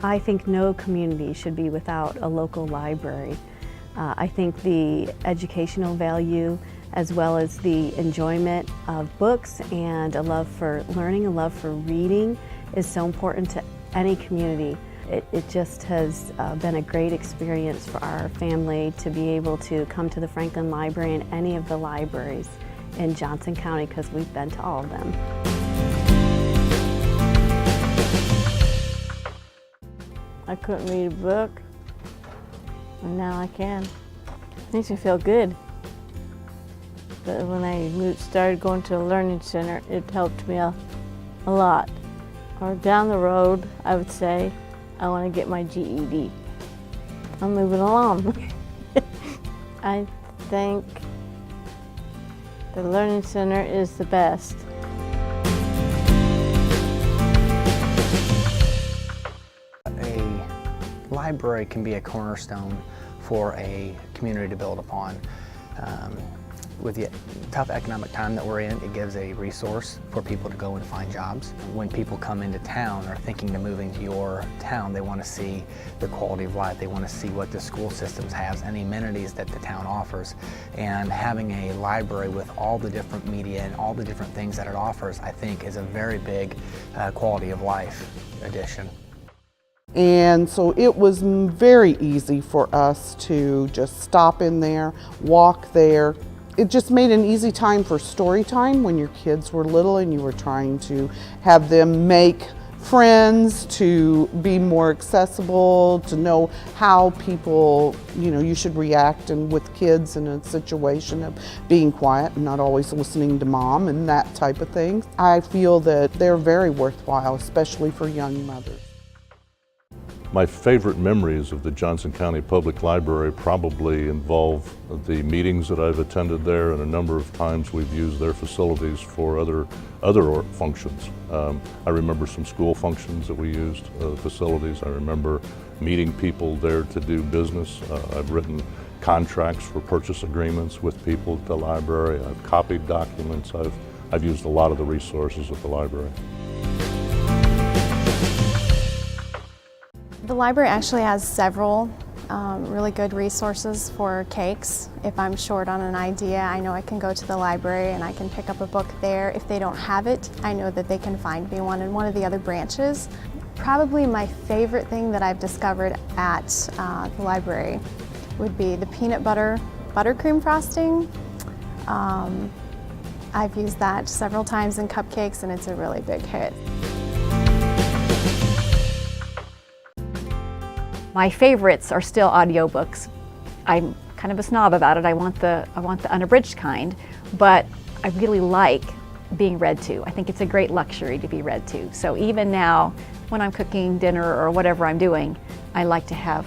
I think no community should be without a local library. I think the educational value as well as the enjoyment of books and a love for learning, a love for reading is so important to any community. It just has been a great experience for our family to be able to come to the Franklin Library and any of the libraries in Johnson County because we've been to all of them. I couldn't read a book, and now I can. It makes me feel good. But when I started going to the Learning Center, it helped me a lot. Or down the road, I would say, I want to get my GED. I'm moving along. I think the Learning Center is the best. A library can be a cornerstone for a community to build upon. With the tough economic time that we're in, it gives a resource for people to go and find jobs. When people come into town or thinking to moving to your town, they want to see the quality of life. They want to see what the school systems has and the amenities that the town offers. And having a library with all the different media and all the different things that it offers, I think is a very big quality of life addition. And so it was very easy for us to just stop in there, walk there. It just made an easy time for story time when your kids were little and you were trying to have them make friends, to be more accessible, to know how people, you should react and with kids in a situation of being quiet and not always listening to mom and that type of thing. I feel that they're very worthwhile, especially for young mothers. My favorite memories of the Johnson County Public Library probably involve the meetings that I've attended there, and a number of times we've used their facilities for other functions. I remember some school functions that we used facilities. I remember meeting people there to do business. I've written contracts for purchase agreements with people at the library. I've copied documents. I've used a lot of the resources at the library. The library actually has several really good resources for cakes. If I'm short on an idea, I know I can go to the library and I can pick up a book there. If they don't have it, I know that they can find me one in one of the other branches. Probably my favorite thing that I've discovered at the library would be the peanut butter buttercream frosting. I've used that several times in cupcakes and it's a really big hit. My favorites are still audiobooks. I'm kind of a snob about it. I want the unabridged kind, but I really like being read to. I think it's a great luxury to be read to. So even now, when I'm cooking dinner or whatever I'm doing, I like to have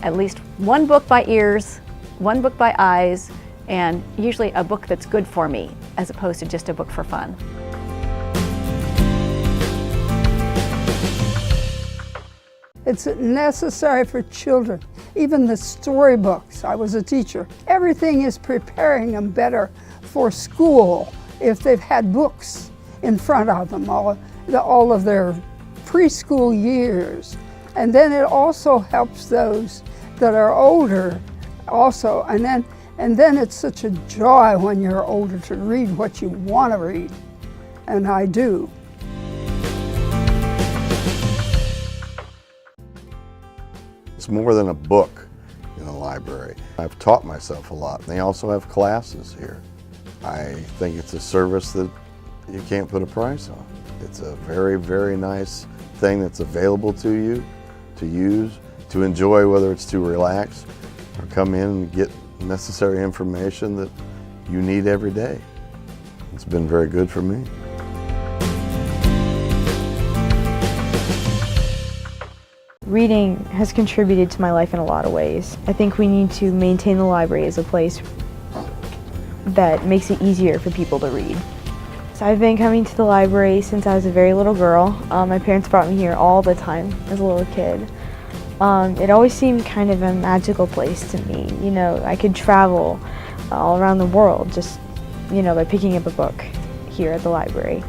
at least one book by ears, one book by eyes, and usually a book that's good for me, as opposed to just a book for fun. It's necessary for children. Even the storybooks, I was a teacher. Everything is preparing them better for school if they've had books in front of them all of their preschool years. And then it also helps those that are older also. And then it's such a joy when you're older to read what you want to read. And I do. It's more than a book in the library. I've taught myself a lot. They also have classes here. I think it's a service that you can't put a price on. It's a very, very nice thing that's available to you to use, to enjoy, whether it's to relax or come in and get necessary information that you need every day. It's been very good for me. Reading has contributed to my life in a lot of ways. I think we need to maintain the library as a place that makes it easier for people to read. So I've been coming to the library since I was a very little girl. My parents brought me here all the time as a little kid. It always seemed kind of a magical place to me. I could travel all around the world just, by picking up a book here at the library.